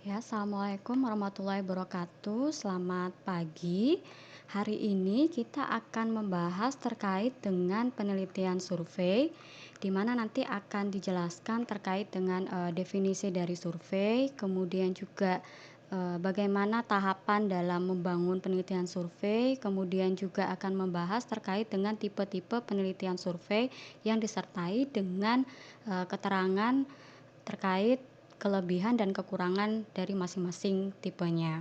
Ya, Assalamualaikum warahmatullahi wabarakatuh. Selamat pagi. Hari ini kita akan membahas terkait dengan penelitian survei, di mana nanti akan dijelaskan terkait dengan definisi dari survei, kemudian juga bagaimana tahapan dalam membangun penelitian survei, kemudian juga akan membahas terkait dengan tipe-tipe penelitian survei yang disertai dengan keterangan terkait kelebihan dan kekurangan dari masing-masing tipenya.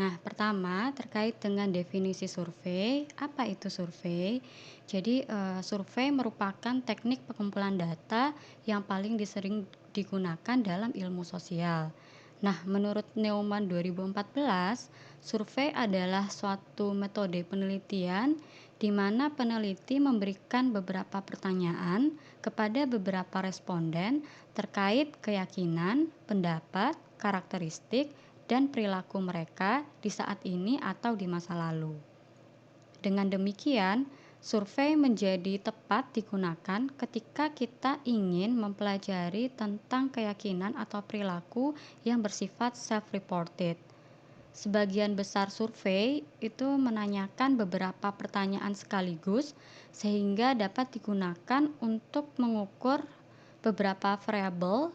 Nah, pertama terkait dengan definisi survei, apa itu survei? Jadi, survei merupakan teknik pengumpulan data yang paling sering digunakan dalam ilmu sosial. Nah, menurut Neumann 2014, survei adalah suatu metode penelitian di mana peneliti memberikan beberapa pertanyaan kepada beberapa responden terkait keyakinan, pendapat, karakteristik, dan perilaku mereka di saat ini atau di masa lalu. Dengan demikian, survei menjadi tepat digunakan ketika kita ingin mempelajari tentang keyakinan atau perilaku yang bersifat self-reported. Sebagian besar survei itu menanyakan beberapa pertanyaan sekaligus sehingga dapat digunakan untuk mengukur beberapa variabel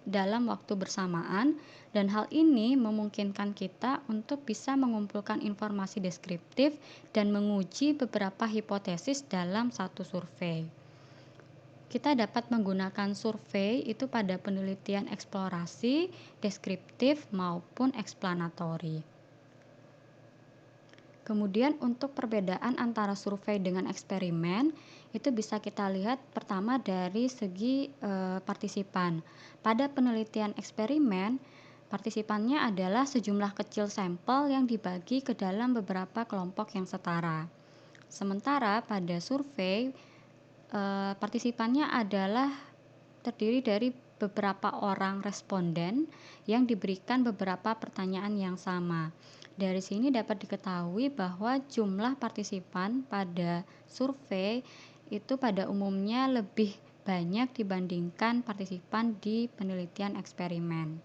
dalam waktu bersamaan, dan hal ini memungkinkan kita untuk bisa mengumpulkan informasi deskriptif dan menguji beberapa hipotesis dalam satu survei. Kita dapat menggunakan survei itu pada penelitian eksplorasi, deskriptif, maupun eksplanatori. Kemudian untuk perbedaan antara survei dengan eksperimen, itu bisa kita lihat pertama dari segi partisipan. Pada penelitian eksperimen, partisipannya adalah sejumlah kecil sampel yang dibagi ke dalam beberapa kelompok yang setara. Sementara pada survei, partisipannya adalah terdiri dari beberapa orang responden yang diberikan beberapa pertanyaan yang sama. Dari sini dapat diketahui bahwa jumlah partisipan pada survei itu pada umumnya lebih banyak dibandingkan partisipan di penelitian eksperimen.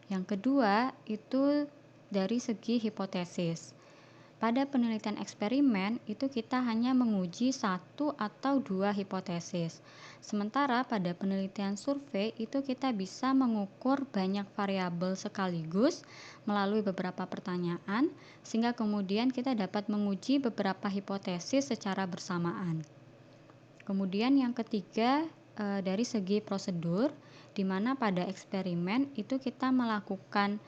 Yang kedua itu dari segi hipotesis. Pada penelitian eksperimen itu kita hanya menguji satu atau dua hipotesis. Sementara pada penelitian survei itu kita bisa mengukur banyak variabel sekaligus melalui beberapa pertanyaan, sehingga kemudian kita dapat menguji beberapa hipotesis secara bersamaan. Kemudian yang ketiga dari segi prosedur, di mana pada eksperimen itu kita melakukan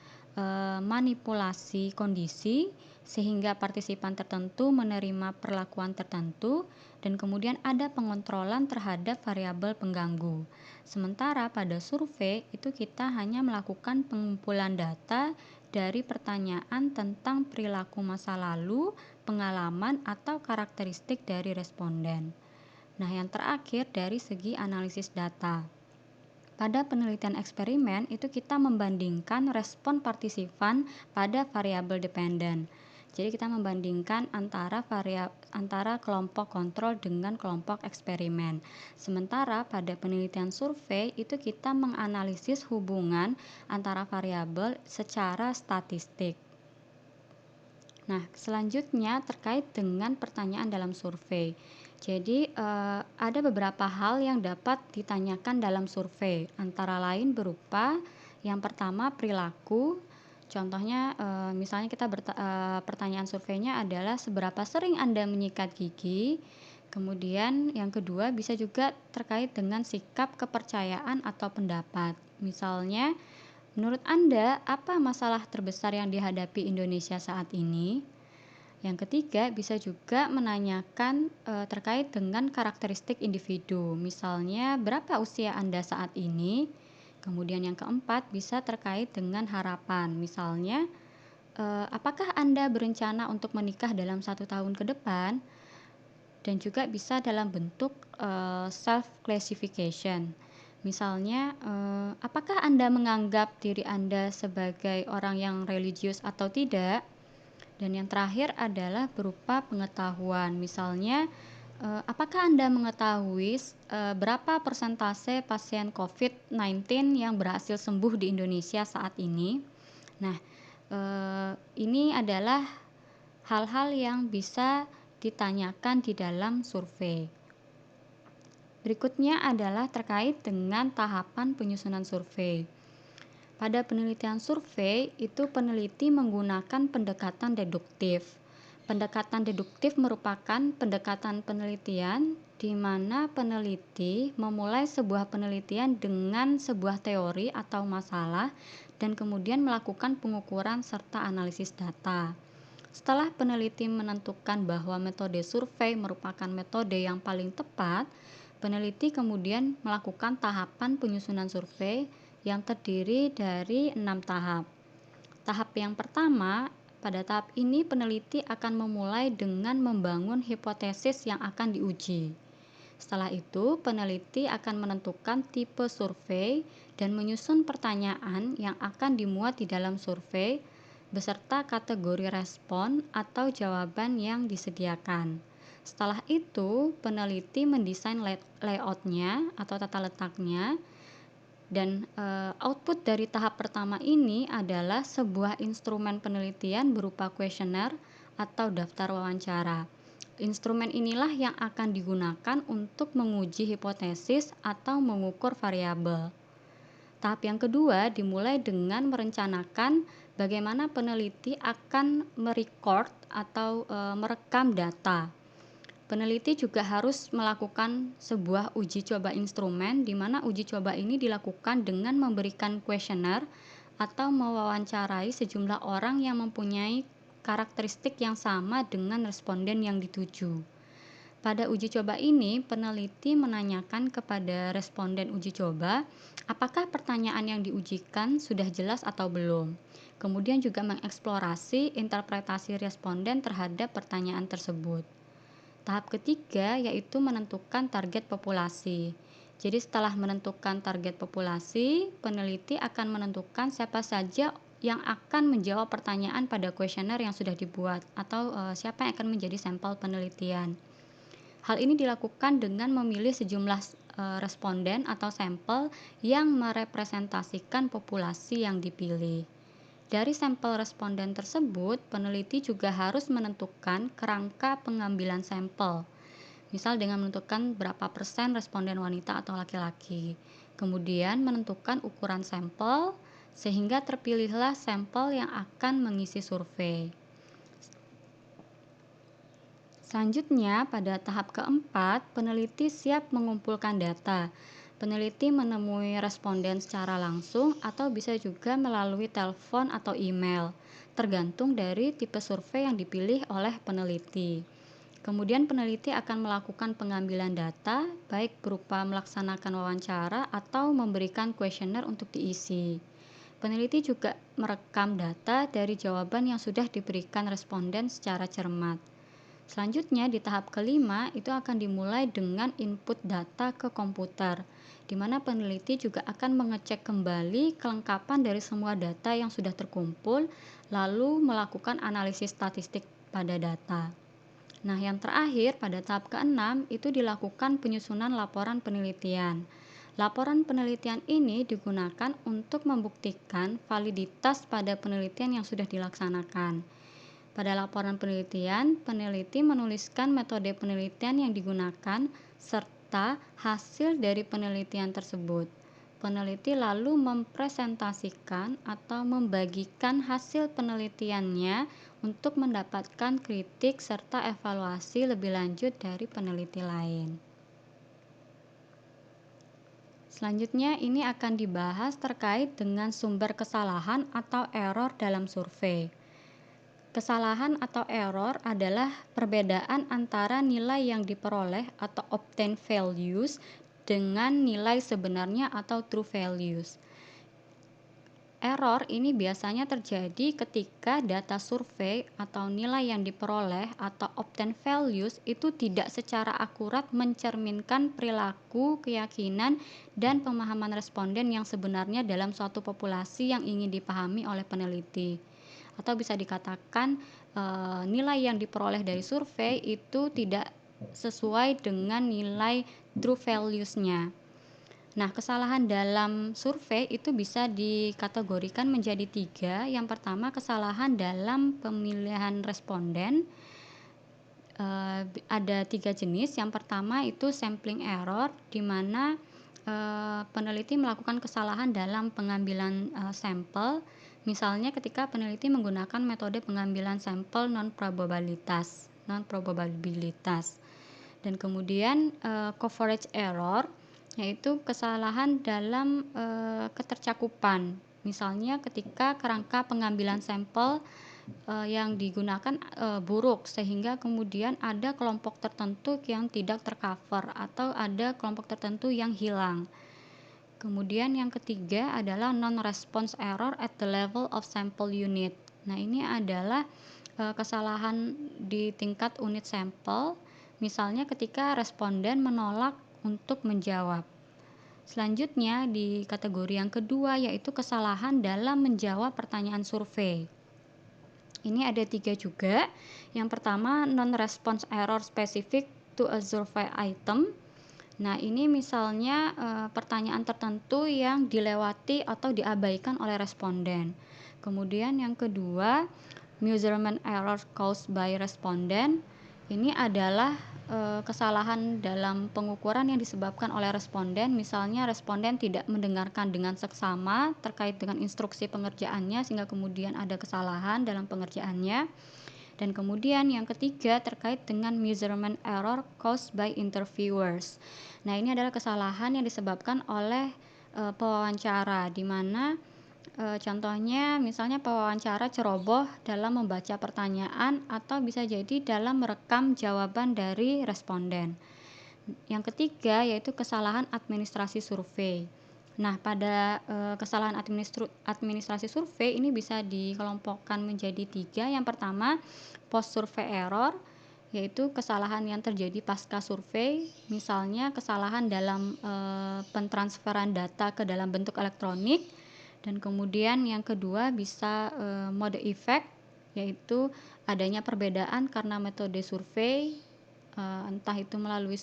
manipulasi kondisi sehingga partisipan tertentu menerima perlakuan tertentu, dan kemudian ada pengontrolan terhadap variabel pengganggu. Sementara pada survei itu kita hanya melakukan pengumpulan data dari pertanyaan tentang perilaku masa lalu, pengalaman, atau karakteristik dari responden. Nah, yang terakhir dari segi analisis data. Pada penelitian eksperimen itu kita membandingkan respon partisipan pada variabel dependen. Jadi kita membandingkan antara kelompok kontrol dengan kelompok eksperimen. Sementara pada penelitian survei itu kita menganalisis hubungan antara variabel secara statistik. Nah, selanjutnya terkait dengan pertanyaan dalam survei. Jadi, ada beberapa hal yang dapat ditanyakan dalam survei, antara lain berupa yang pertama perilaku. Contohnya, misalnya pertanyaan surveinya adalah seberapa sering Anda menyikat gigi. Kemudian yang kedua bisa juga terkait dengan sikap, kepercayaan, atau pendapat. Misalnya, menurut Anda, apa masalah terbesar yang dihadapi Indonesia saat ini? Yang ketiga, bisa juga menanyakan terkait dengan karakteristik individu. Misalnya, berapa usia Anda saat ini? Kemudian yang keempat, bisa terkait dengan harapan. Misalnya, apakah Anda berencana untuk menikah dalam 1 tahun ke depan? Dan juga bisa dalam bentuk self classification. Misalnya, apakah Anda menganggap diri Anda sebagai orang yang religius atau tidak? Dan yang terakhir adalah berupa pengetahuan. Misalnya, Apakah Anda mengetahui berapa persentase pasien COVID-19 yang berhasil sembuh di Indonesia saat ini? Nah, ini adalah hal-hal yang bisa ditanyakan di dalam survei. Berikutnya adalah terkait dengan tahapan penyusunan survei. Pada penelitian survei, itu peneliti menggunakan pendekatan deduktif. Pendekatan deduktif merupakan pendekatan penelitian di mana peneliti memulai sebuah penelitian dengan sebuah teori atau masalah dan kemudian melakukan pengukuran serta analisis data. Setelah peneliti menentukan bahwa metode survei merupakan metode yang paling tepat, peneliti kemudian melakukan tahapan penyusunan survei yang terdiri dari 6 tahap. Tahap yang pertama, pada tahap ini peneliti akan memulai dengan membangun hipotesis yang akan diuji. Setelah itu, peneliti akan menentukan tipe survei dan menyusun pertanyaan yang akan dimuat di dalam survei beserta kategori respon atau jawaban yang disediakan. Setelah itu, peneliti mendesain layoutnya atau tata letaknya, dan output dari tahap pertama ini adalah sebuah instrumen penelitian berupa kuesioner atau daftar wawancara. Instrumen inilah yang akan digunakan untuk menguji hipotesis atau mengukur variabel. Tahap yang kedua dimulai dengan merencanakan bagaimana peneliti akan merecord atau merekam data. Peneliti juga harus melakukan sebuah uji coba instrumen, di mana uji coba ini dilakukan dengan memberikan kuesioner atau mewawancarai sejumlah orang yang mempunyai karakteristik yang sama dengan responden yang dituju. Pada uji coba ini, peneliti menanyakan kepada responden uji coba apakah pertanyaan yang diujikan sudah jelas atau belum. Kemudian juga mengeksplorasi interpretasi responden terhadap pertanyaan tersebut. Tahap ketiga yaitu menentukan target populasi. Jadi setelah menentukan target populasi, peneliti akan menentukan siapa saja yang akan menjawab pertanyaan pada kuesioner yang sudah dibuat atau siapa yang akan menjadi sampel penelitian. Hal ini dilakukan dengan memilih sejumlah responden atau sampel yang merepresentasikan populasi yang dipilih. Dari sampel responden tersebut, peneliti juga harus menentukan kerangka pengambilan sampel. Misal dengan menentukan berapa persen responden wanita atau laki-laki. Kemudian menentukan ukuran sampel sehingga terpilihlah sampel yang akan mengisi survei. Selanjutnya, pada tahap keempat, peneliti siap mengumpulkan data. Peneliti menemui responden secara langsung atau bisa juga melalui telepon atau email, tergantung dari tipe survei yang dipilih oleh peneliti. Kemudian peneliti akan melakukan pengambilan data, baik berupa melaksanakan wawancara atau memberikan kuesioner untuk diisi. Peneliti juga merekam data dari jawaban yang sudah diberikan responden secara cermat. Selanjutnya di tahap kelima itu akan dimulai dengan input data ke komputer, di mana peneliti juga akan mengecek kembali kelengkapan dari semua data yang sudah terkumpul, lalu melakukan analisis statistik pada data. Nah, yang terakhir pada tahap keenam itu dilakukan penyusunan laporan penelitian. Laporan penelitian ini digunakan untuk membuktikan validitas pada penelitian yang sudah dilaksanakan. Pada laporan penelitian, peneliti menuliskan metode penelitian yang digunakan serta hasil dari penelitian tersebut. Peneliti lalu mempresentasikan atau membagikan hasil penelitiannya untuk mendapatkan kritik serta evaluasi lebih lanjut dari peneliti lain. Selanjutnya ini akan dibahas terkait dengan sumber kesalahan atau error dalam survei. Kesalahan atau error adalah perbedaan antara nilai yang diperoleh atau obtained values dengan nilai sebenarnya atau true values. Error ini biasanya terjadi ketika data survei atau nilai yang diperoleh atau obtained values itu tidak secara akurat mencerminkan perilaku, keyakinan, dan pemahaman responden yang sebenarnya dalam suatu populasi yang ingin dipahami oleh peneliti. Atau bisa dikatakan nilai yang diperoleh dari survei itu tidak sesuai dengan nilai true values-nya. Nah, kesalahan dalam survei itu bisa dikategorikan menjadi 3. Yang pertama, kesalahan dalam pemilihan responden. Ada 3 jenis. Yang pertama itu sampling error, di mana peneliti melakukan kesalahan dalam pengambilan sampel. Misalnya ketika peneliti menggunakan metode pengambilan sampel non-probabilitas. Dan kemudian coverage error, yaitu kesalahan dalam ketercakupan. Misalnya ketika kerangka pengambilan sampel yang digunakan buruk, sehingga kemudian ada kelompok tertentu yang tidak tercover atau ada kelompok tertentu yang hilang. Kemudian yang ketiga adalah non-response error at the level of sample unit. Nah, ini adalah kesalahan di tingkat unit sampel, misalnya ketika responden menolak untuk menjawab. Selanjutnya di kategori yang kedua, yaitu kesalahan dalam menjawab pertanyaan survei. Ini ada 3 juga. Yang pertama, non-response error specific to a survey item. Nah, ini misalnya pertanyaan tertentu yang dilewati atau diabaikan oleh responden. Kemudian yang kedua, measurement error caused by respondent. Ini adalah kesalahan dalam pengukuran yang disebabkan oleh responden. Misalnya responden tidak mendengarkan dengan seksama terkait dengan instruksi pengerjaannya, sehingga kemudian ada kesalahan dalam pengerjaannya. Dan kemudian yang ketiga terkait dengan measurement error caused by interviewers. Nah, ini adalah kesalahan yang disebabkan oleh pewawancara, di mana contohnya misalnya pewawancara ceroboh dalam membaca pertanyaan atau bisa jadi dalam merekam jawaban dari responden. Yang ketiga yaitu kesalahan administrasi survei. Nah, pada kesalahan administrasi survei ini bisa dikelompokkan menjadi 3. Yang pertama, post survey error, yaitu kesalahan yang terjadi pasca survei, misalnya kesalahan dalam pentransferan data ke dalam bentuk elektronik. Dan kemudian yang kedua bisa mode effect, yaitu adanya perbedaan karena metode survei, entah itu melalui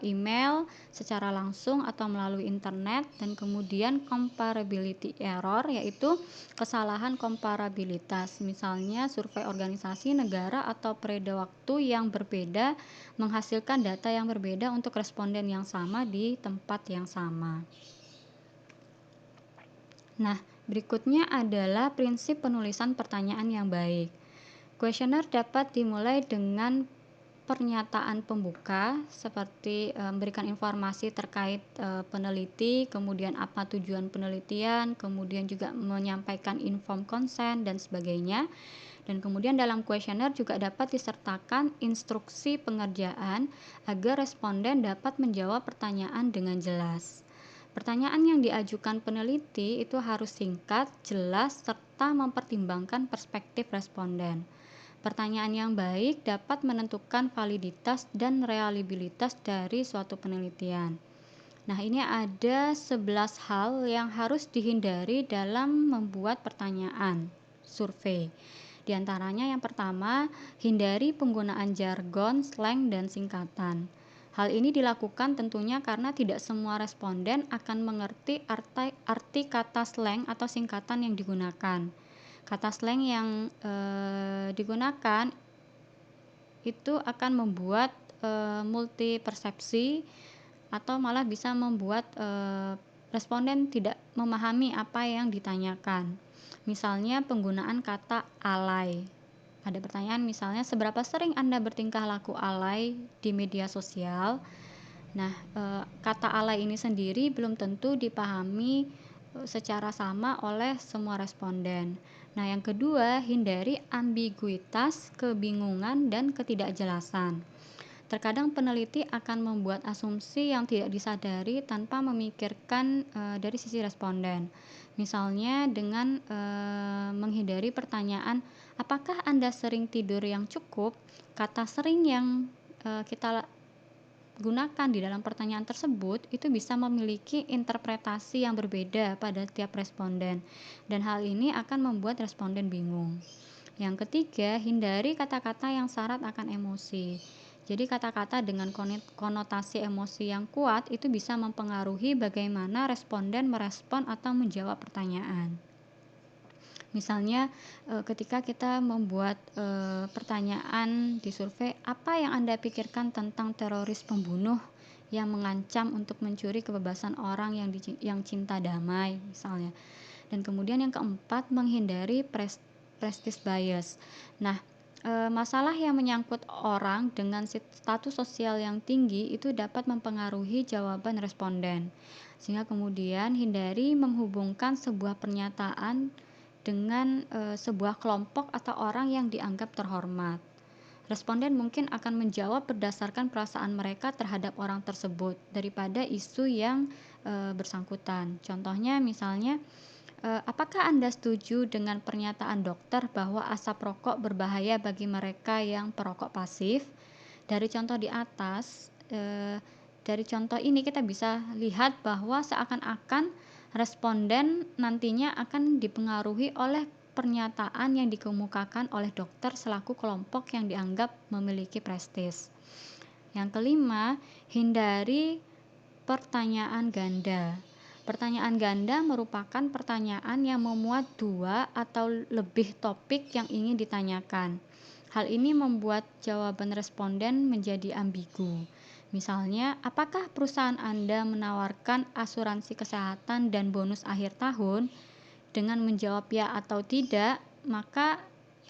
email secara langsung atau melalui internet. Dan kemudian comparability error, yaitu kesalahan komparabilitas, misalnya survei organisasi, negara, atau periode waktu yang berbeda menghasilkan data yang berbeda untuk responden yang sama di tempat yang sama. Nah, berikutnya adalah prinsip penulisan pertanyaan yang baik. Kuesioner dapat dimulai dengan pernyataan pembuka seperti memberikan informasi terkait peneliti, kemudian apa tujuan penelitian, kemudian juga menyampaikan informed consent dan sebagainya. Dan kemudian dalam kuesioner juga dapat disertakan instruksi pengerjaan agar responden dapat menjawab pertanyaan dengan jelas. Pertanyaan yang diajukan peneliti itu harus singkat, jelas, serta mempertimbangkan perspektif responden. Pertanyaan yang baik dapat menentukan validitas dan reliabilitas dari suatu penelitian. Nah, ini ada 11 hal yang harus dihindari dalam membuat pertanyaan survei. Di antaranya yang pertama, hindari penggunaan jargon, slang, dan singkatan. Hal ini dilakukan tentunya karena tidak semua responden akan mengerti arti kata slang atau singkatan yang digunakan. Kata slang yang digunakan itu akan membuat multi persepsi atau malah bisa membuat responden tidak memahami apa yang ditanyakan. Misalnya penggunaan kata alay. Ada pertanyaan misalnya, seberapa sering Anda bertingkah laku alay di media sosial? Nah, kata alay ini sendiri belum tentu dipahami secara sama oleh semua responden. Nah, yang kedua, hindari ambiguitas, kebingungan, dan ketidakjelasan. Terkadang peneliti akan membuat asumsi yang tidak disadari tanpa memikirkan dari sisi responden. Misalnya dengan menghindari pertanyaan, apakah Anda sering tidur yang cukup? Kata sering yang kita gunakan di dalam pertanyaan tersebut itu bisa memiliki interpretasi yang berbeda pada tiap responden, dan hal ini akan membuat responden bingung. Yang ketiga, hindari kata-kata yang syarat akan emosi. Jadi kata-kata dengan konotasi emosi yang kuat itu bisa mempengaruhi bagaimana responden merespon atau menjawab pertanyaan. Misalnya, ketika kita membuat, pertanyaan di survei, "Apa yang Anda pikirkan tentang teroris pembunuh yang mengancam untuk mencuri kebebasan orang yang cinta damai?" Misalnya. Dan kemudian yang keempat, menghindari prestige bias. Nah, masalah yang menyangkut orang dengan status sosial yang tinggi itu dapat mempengaruhi jawaban responden. Sehingga kemudian hindari menghubungkan sebuah pernyataan dengan, sebuah kelompok atau orang yang dianggap terhormat. Responden mungkin akan menjawab berdasarkan perasaan mereka terhadap orang tersebut daripada isu yang, bersangkutan. Contohnya misalnya, apakah Anda setuju dengan pernyataan dokter bahwa asap rokok berbahaya bagi mereka yang perokok pasif? Dari contoh di atas, dari contoh ini kita bisa lihat bahwa seakan-akan responden nantinya akan dipengaruhi oleh pernyataan yang dikemukakan oleh dokter selaku kelompok yang dianggap memiliki prestis. Yang kelima, hindari pertanyaan ganda. Pertanyaan ganda merupakan pertanyaan yang memuat dua atau lebih topik yang ingin ditanyakan. Hal ini membuat jawaban responden menjadi ambigu. Misalnya, apakah perusahaan Anda menawarkan asuransi kesehatan dan bonus akhir tahun? Dengan menjawab ya atau tidak, maka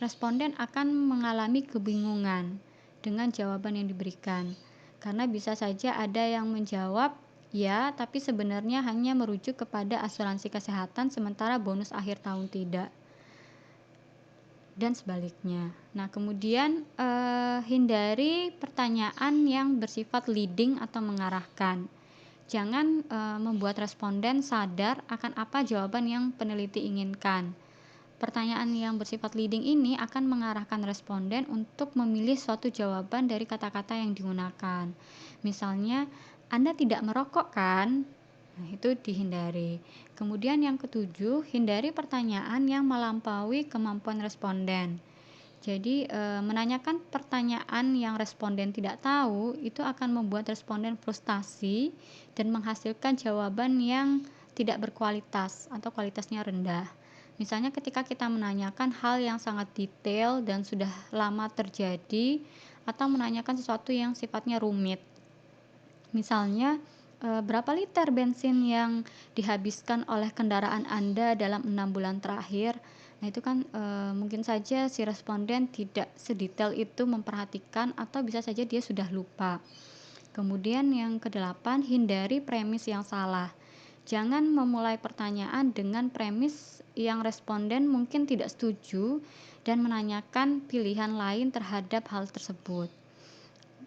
responden akan mengalami kebingungan dengan jawaban yang diberikan. Karena bisa saja ada yang menjawab ya, tapi sebenarnya hanya merujuk kepada asuransi kesehatan sementara bonus akhir tahun tidak. Dan sebaliknya. Nah, kemudian hindari pertanyaan yang bersifat leading atau mengarahkan. Jangan membuat responden sadar akan apa jawaban yang peneliti inginkan. Pertanyaan yang bersifat leading ini akan mengarahkan responden untuk memilih suatu jawaban dari kata-kata yang digunakan. Misalnya, Anda tidak merokok kan? Nah, itu dihindari. Kemudian yang ketujuh, hindari pertanyaan yang melampaui kemampuan responden. Jadi, menanyakan pertanyaan yang responden tidak tahu, itu akan membuat responden frustasi dan menghasilkan jawaban yang tidak berkualitas atau kualitasnya rendah. Misalnya ketika kita menanyakan hal yang sangat detail dan sudah lama terjadi, atau menanyakan sesuatu yang sifatnya rumit. Misalnya, berapa liter bensin yang dihabiskan oleh kendaraan Anda dalam 6 bulan terakhir? Nah, itu kan, mungkin saja si responden tidak sedetail itu memperhatikan atau bisa saja dia sudah lupa. Kemudian yang kedelapan, hindari premis yang salah. Jangan memulai pertanyaan dengan premis yang responden mungkin tidak setuju dan menanyakan pilihan lain terhadap hal tersebut.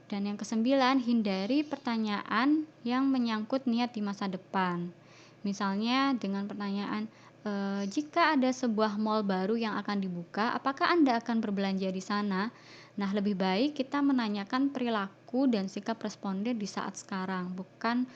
Dan yang kesembilan, hindari pertanyaan yang menyangkut niat di masa depan. Misalnya dengan pertanyaan, jika ada sebuah mall baru yang akan dibuka, apakah Anda akan berbelanja di sana? Nah, lebih baik kita menanyakan perilaku dan sikap responden di saat sekarang, bukan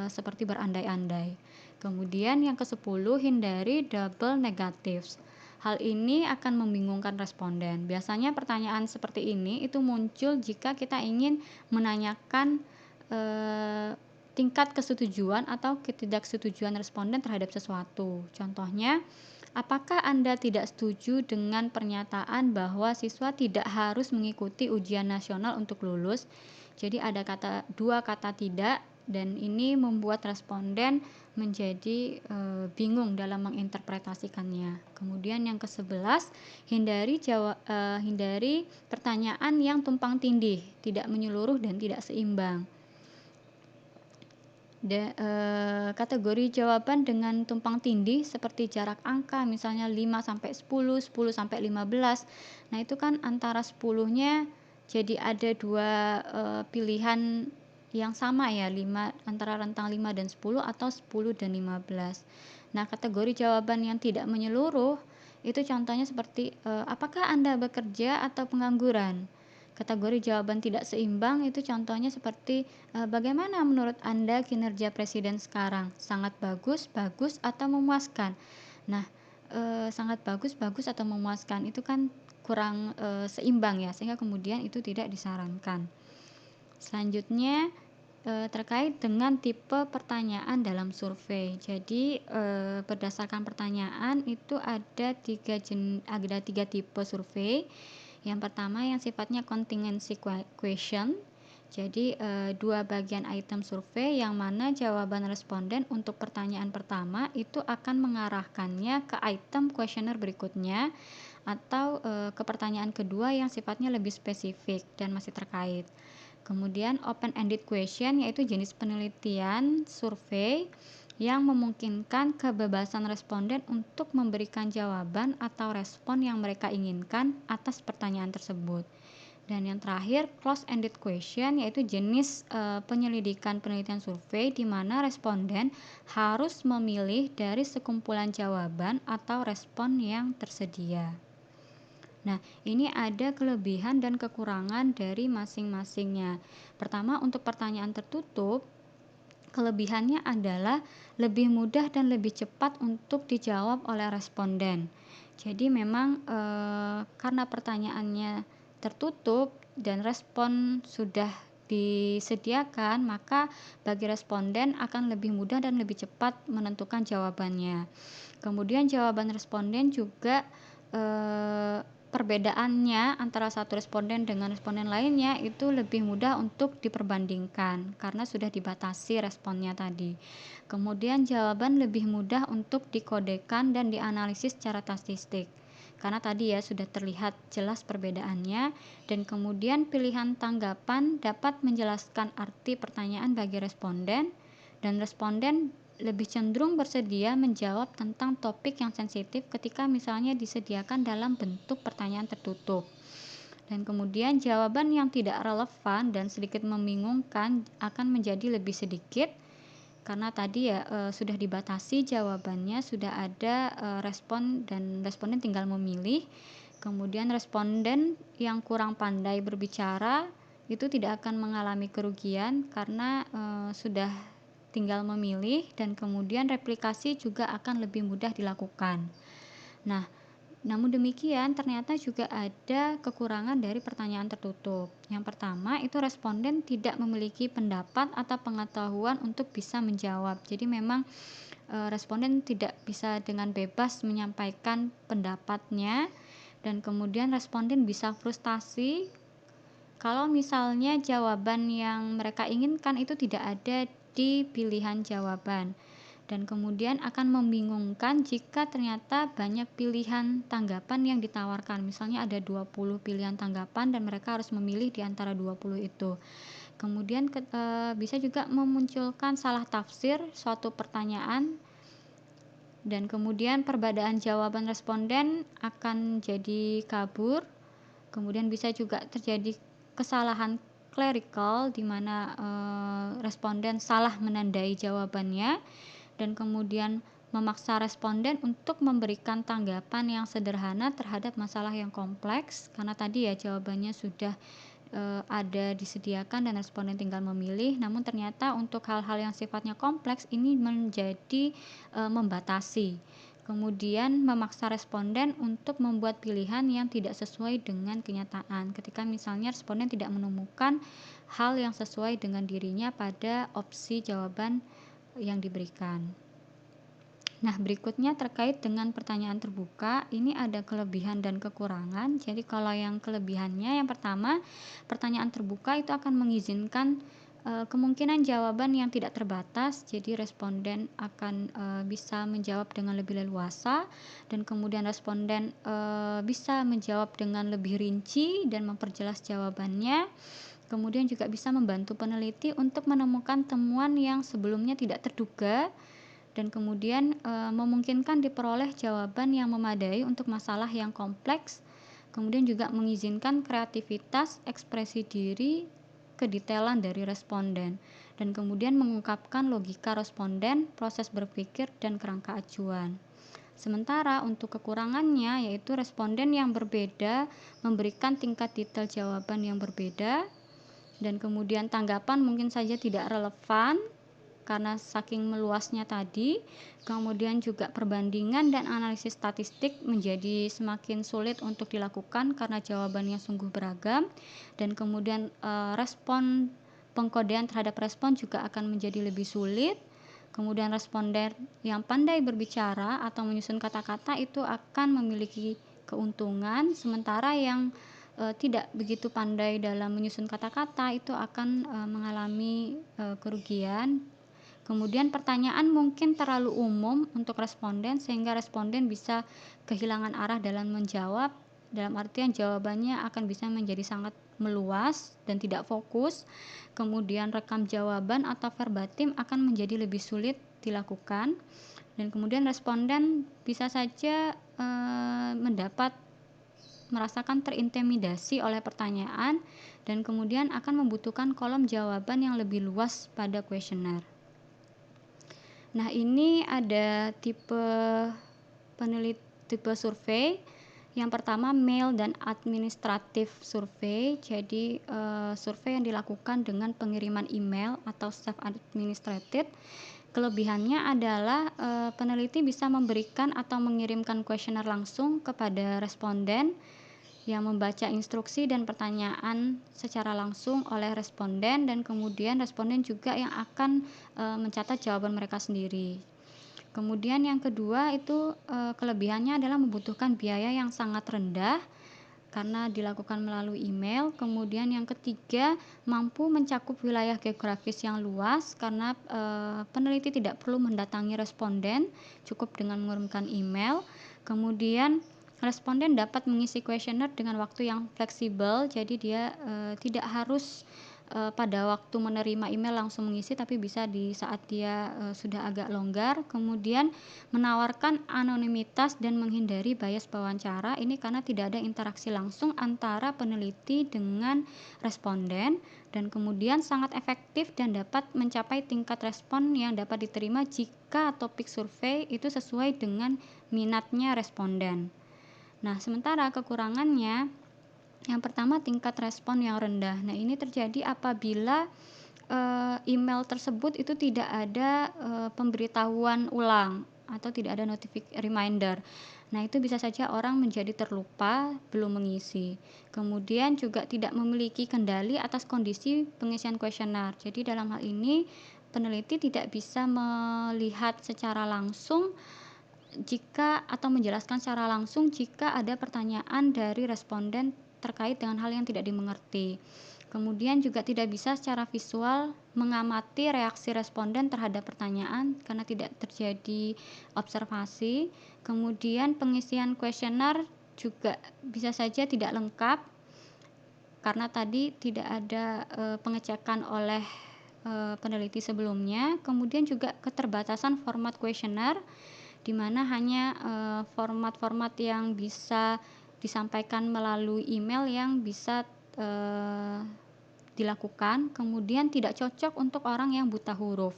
seperti berandai-andai. Kemudian yang ke-10, hindari double negatives. Hal ini akan membingungkan responden. Biasanya pertanyaan seperti ini itu muncul jika kita ingin menanyakan tingkat kesetujuan atau ketidaksetujuan responden terhadap sesuatu. Contohnya, apakah Anda tidak setuju dengan pernyataan bahwa siswa tidak harus mengikuti ujian nasional untuk lulus? Jadi ada dua kata tidak, dan ini membuat responden menjadi bingung dalam menginterpretasikannya. Kemudian yang ke-11, hindari pertanyaan yang tumpang tindih, tidak menyeluruh dan tidak seimbang. Kategori jawaban dengan tumpang tindih seperti jarak angka, misalnya 5 sampai 10, 10 sampai 15. Nah, itu kan antara 10-nya jadi ada dua pilihan yang sama ya, antara rentang 5 dan 10 atau 10 dan 15. Nah, kategori jawaban yang tidak menyeluruh itu contohnya seperti, apakah Anda bekerja atau pengangguran? Kategori jawaban tidak seimbang itu contohnya seperti, bagaimana menurut Anda kinerja presiden sekarang? Sangat bagus, bagus, atau memuaskan? Nah, sangat bagus, bagus, atau memuaskan itu kan kurang seimbang ya, sehingga kemudian itu tidak disarankan. Selanjutnya, terkait dengan tipe pertanyaan dalam survei. Jadi, berdasarkan pertanyaan itu ada 3 tipe survei. Yang pertama yang sifatnya contingency question. Jadi, 2 bagian item survei yang mana jawaban responden untuk pertanyaan pertama itu akan mengarahkannya ke item kuesioner berikutnya atau, ke pertanyaan kedua yang sifatnya lebih spesifik dan masih terkait. Kemudian open-ended question yaitu jenis penelitian survei yang memungkinkan kebebasan responden untuk memberikan jawaban atau respon yang mereka inginkan atas pertanyaan tersebut. Dan yang terakhir close-ended question yaitu jenis penyelidikan penelitian survei di mana responden harus memilih dari sekumpulan jawaban atau respon yang tersedia. Nah, ini ada kelebihan dan kekurangan dari masing-masingnya. Pertama, untuk pertanyaan tertutup, kelebihannya adalah lebih mudah dan lebih cepat untuk dijawab oleh responden. Jadi memang karena pertanyaannya tertutup dan respon sudah disediakan, maka bagi responden akan lebih mudah dan lebih cepat menentukan jawabannya. Kemudian jawaban responden juga perbedaannya antara satu responden dengan responden lainnya itu lebih mudah untuk diperbandingkan karena sudah dibatasi responnya tadi. Kemudian jawaban lebih mudah untuk dikodekan dan dianalisis secara statistik. Karena tadi ya sudah terlihat jelas perbedaannya, dan kemudian pilihan tanggapan dapat menjelaskan arti pertanyaan bagi responden, dan responden lebih cenderung bersedia menjawab tentang topik yang sensitif ketika misalnya disediakan dalam bentuk pertanyaan tertutup. Dan kemudian jawaban yang tidak relevan dan sedikit membingungkan akan menjadi lebih sedikit karena tadi ya sudah dibatasi jawabannya, sudah ada respon dan responden tinggal memilih. Kemudian responden yang kurang pandai berbicara itu tidak akan mengalami kerugian karena sudah tinggal memilih, dan kemudian replikasi juga akan lebih mudah dilakukan. Nah, namun demikian ternyata juga ada kekurangan dari pertanyaan tertutup. Yang pertama itu responden tidak memiliki pendapat atau pengetahuan untuk bisa menjawab. Jadi memang responden tidak bisa dengan bebas menyampaikan pendapatnya, dan kemudian responden bisa frustasi kalau misalnya jawaban yang mereka inginkan itu tidak ada di pilihan jawaban, dan kemudian akan membingungkan jika ternyata banyak pilihan tanggapan yang ditawarkan. Misalnya ada 20 pilihan tanggapan dan mereka harus memilih di antara 20 itu. Kemudian bisa juga memunculkan salah tafsir suatu pertanyaan, dan kemudian perbedaan jawaban responden akan jadi kabur. Kemudian bisa juga terjadi kesalahan clerical di mana responden salah menandai jawabannya, dan kemudian memaksa responden untuk memberikan tanggapan yang sederhana terhadap masalah yang kompleks karena tadi ya jawabannya sudah ada disediakan dan responden tinggal memilih, namun ternyata untuk hal-hal yang sifatnya kompleks ini menjadi membatasi. Kemudian memaksa responden untuk membuat pilihan yang tidak sesuai dengan kenyataan ketika misalnya responden tidak menemukan hal yang sesuai dengan dirinya pada opsi jawaban yang diberikan. Nah, berikutnya terkait dengan pertanyaan terbuka, ini ada kelebihan dan kekurangan. Jadi kalau yang kelebihannya yang pertama, pertanyaan terbuka itu akan mengizinkan kemungkinan jawaban yang tidak terbatas. Jadi responden akan bisa menjawab dengan lebih leluasa, dan kemudian responden bisa menjawab dengan lebih rinci dan memperjelas jawabannya. Kemudian juga bisa membantu peneliti untuk menemukan temuan yang sebelumnya tidak terduga, dan kemudian memungkinkan diperoleh jawaban yang memadai untuk masalah yang kompleks. Kemudian juga mengizinkan kreativitas, ekspresi diri, kedetailan dari responden, dan kemudian mengungkapkan logika responden, proses berpikir, dan kerangka acuan. Sementara untuk kekurangannya yaitu responden yang berbeda memberikan tingkat detail jawaban yang berbeda, dan kemudian tanggapan mungkin saja tidak relevan karena saking meluasnya tadi. Kemudian juga perbandingan dan analisis statistik menjadi semakin sulit untuk dilakukan karena jawabannya sungguh beragam, dan kemudian respon pengkodean terhadap respon juga akan menjadi lebih sulit. Kemudian responden yang pandai berbicara atau menyusun kata-kata itu akan memiliki keuntungan, sementara yang tidak begitu pandai dalam menyusun kata-kata itu akan mengalami kerugian. Kemudian pertanyaan mungkin terlalu umum untuk responden sehingga responden bisa kehilangan arah dalam menjawab, dalam artian jawabannya akan bisa menjadi sangat meluas dan tidak fokus. Kemudian rekam jawaban atau verbatim akan menjadi lebih sulit dilakukan, dan kemudian responden bisa saja merasakan terintimidasi oleh pertanyaan dan kemudian akan membutuhkan kolom jawaban yang lebih luas pada kuesioner. Nah, ini ada tipe survei. Yang pertama, mail dan administratif survei. Jadi survei yang dilakukan dengan pengiriman email atau self-administrated. Kelebihannya adalah peneliti bisa memberikan atau mengirimkan kuesioner langsung kepada responden yang membaca instruksi dan pertanyaan secara langsung oleh responden, dan kemudian responden juga yang akan mencatat jawaban mereka sendiri. Kemudian yang kedua itu kelebihannya adalah membutuhkan biaya yang sangat rendah karena dilakukan melalui email. Kemudian yang ketiga, mampu mencakup wilayah geografis yang luas karena peneliti tidak perlu mendatangi responden, cukup dengan mengirimkan email. Kemudian responden dapat mengisi kuesioner dengan waktu yang fleksibel, jadi dia tidak harus pada waktu menerima email langsung mengisi, tapi bisa di saat dia sudah agak longgar. Kemudian menawarkan anonimitas dan menghindari bias wawancara, ini karena tidak ada interaksi langsung antara peneliti dengan responden, dan kemudian sangat efektif dan dapat mencapai tingkat respon yang dapat diterima jika topik survei itu sesuai dengan minatnya responden. Nah, sementara kekurangannya, yang pertama tingkat respon yang rendah. Nah, ini terjadi apabila email tersebut itu tidak ada pemberitahuan ulang atau tidak ada reminder. Nah, itu bisa saja orang menjadi terlupa belum mengisi. Kemudian juga tidak memiliki kendali atas kondisi pengisian kuesioner. Jadi dalam hal ini peneliti tidak bisa melihat secara langsung atau menjelaskan secara langsung jika ada pertanyaan dari responden terkait dengan hal yang tidak dimengerti. Kemudian juga tidak bisa secara visual mengamati reaksi responden terhadap pertanyaan karena tidak terjadi observasi. Kemudian pengisian kuesioner juga bisa saja tidak lengkap karena tadi tidak ada pengecekan oleh peneliti sebelumnya. Kemudian juga keterbatasan format kuesioner, di mana hanya format-format yang bisa disampaikan melalui email yang bisa dilakukan, kemudian tidak cocok untuk orang yang buta huruf.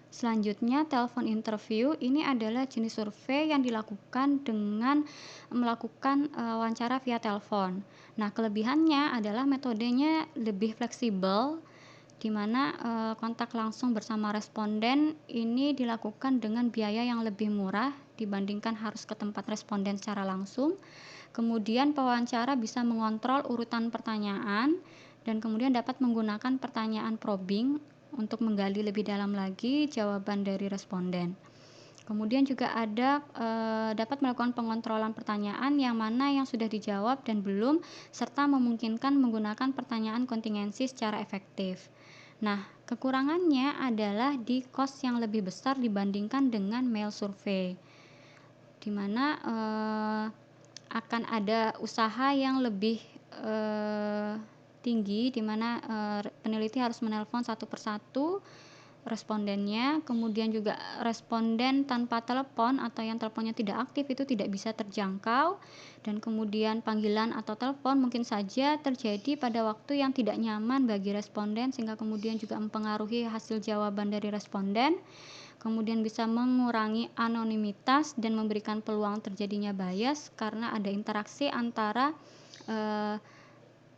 Selanjutnya, telepon interview ini adalah jenis survei yang dilakukan dengan melakukan wawancara via telepon. Nah, kelebihannya adalah metodenya lebih fleksibel, di mana kontak langsung bersama responden ini dilakukan dengan biaya yang lebih murah dibandingkan harus ke tempat responden secara langsung. Kemudian pewawancara bisa mengontrol urutan pertanyaan dan kemudian dapat menggunakan pertanyaan probing untuk menggali lebih dalam lagi jawaban dari responden. Kemudian juga dapat melakukan pengontrolan pertanyaan yang mana yang sudah dijawab dan belum, serta memungkinkan menggunakan pertanyaan kontingensi secara efektif. Nah, kekurangannya adalah di cost yang lebih besar dibandingkan dengan mail survei, di mana akan ada usaha yang lebih tinggi, di mana peneliti harus menelpon satu persatu respondennya. Kemudian juga responden tanpa telepon atau yang teleponnya tidak aktif itu tidak bisa terjangkau, dan kemudian panggilan atau telepon mungkin saja terjadi pada waktu yang tidak nyaman bagi responden sehingga kemudian juga mempengaruhi hasil jawaban dari responden. Kemudian bisa mengurangi anonimitas dan memberikan peluang terjadinya bias karena ada interaksi antara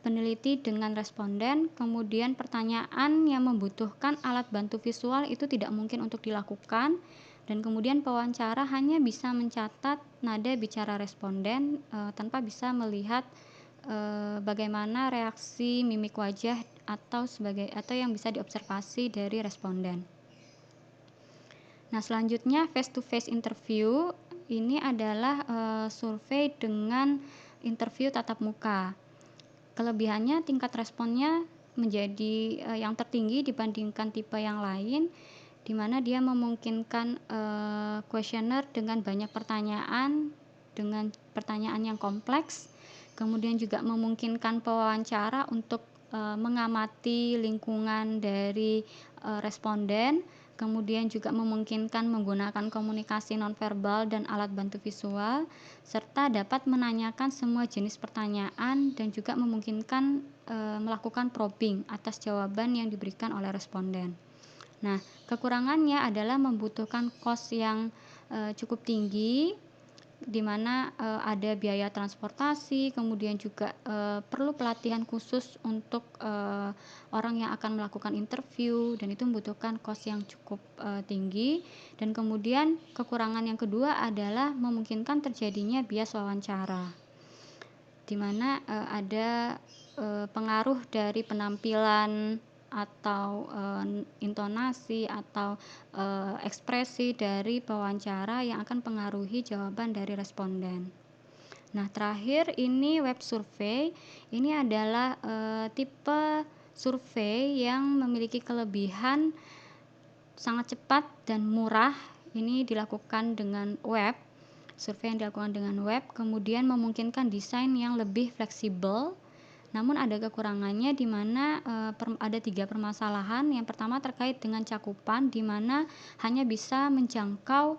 peneliti dengan responden. Kemudian pertanyaan yang membutuhkan alat bantu visual itu tidak mungkin untuk dilakukan, dan kemudian pewawancara hanya bisa mencatat nada bicara responden tanpa bisa melihat bagaimana reaksi mimik wajah atau yang bisa diobservasi dari responden. Nah, selanjutnya face to face interview ini adalah survei dengan interview tatap muka. Kelebihannya tingkat responnya menjadi yang tertinggi dibandingkan tipe yang lain, di mana dia memungkinkan kuesioner dengan banyak pertanyaan, dengan pertanyaan yang kompleks, kemudian juga memungkinkan pewawancara untuk mengamati lingkungan dari responden, kemudian juga memungkinkan menggunakan komunikasi nonverbal dan alat bantu visual, serta dapat menanyakan semua jenis pertanyaan dan juga memungkinkan melakukan probing atas jawaban yang diberikan oleh responden. Nah, kekurangannya adalah membutuhkan kos yang cukup tinggi, di mana ada biaya transportasi, kemudian juga perlu pelatihan khusus untuk orang yang akan melakukan interview, dan itu membutuhkan kos yang cukup tinggi. Dan kemudian kekurangan yang kedua adalah memungkinkan terjadinya bias wawancara, di mana ada pengaruh dari penampilan atau intonasi atau ekspresi dari pewawancara yang akan pengaruhi jawaban dari responden. Nah, terakhir ini web survei. Ini adalah tipe survei yang memiliki kelebihan sangat cepat dan murah. Ini dilakukan dengan web. Survei yang dilakukan dengan web kemudian memungkinkan desain yang lebih fleksibel. Namun ada kekurangannya, di mana ada 3 permasalahan. Yang pertama terkait dengan cakupan, di mana hanya bisa menjangkau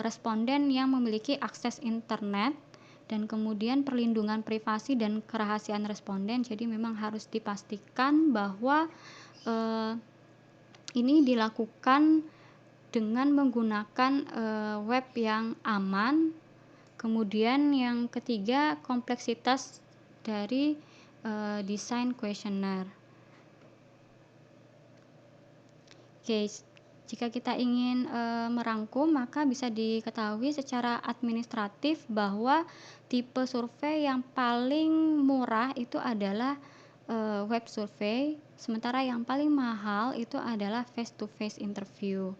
responden yang memiliki akses internet, dan kemudian perlindungan privasi dan kerahasiaan responden. Jadi memang harus dipastikan bahwa ini dilakukan dengan menggunakan web yang aman. Kemudian yang ketiga, kompleksitas dari desain kuesioner. Oke, jika kita ingin merangkum, maka bisa diketahui secara administratif bahwa tipe survei yang paling murah itu adalah web survei, sementara yang paling mahal itu adalah face to face interview.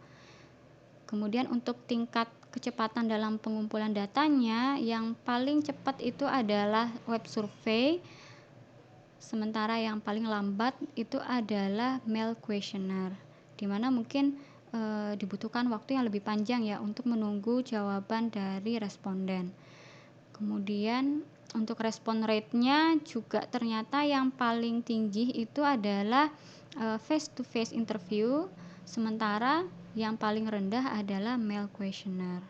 Kemudian untuk tingkat kecepatan dalam pengumpulan datanya, yang paling cepat itu adalah web survei, sementara yang paling lambat itu adalah mail questionnaire, di mana mungkin dibutuhkan waktu yang lebih panjang ya untuk menunggu jawaban dari responden. Kemudian untuk respon rate-nya juga ternyata yang paling tinggi itu adalah face to face interview, sementara yang paling rendah adalah mail questionnaire.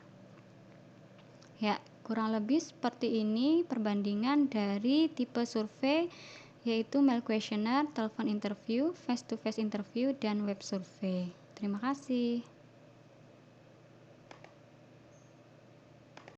Ya, kurang lebih seperti ini perbandingan dari tipe survei, yaitu mail questionnaire, telepon interview, face to face interview, dan web survey. Terima kasih.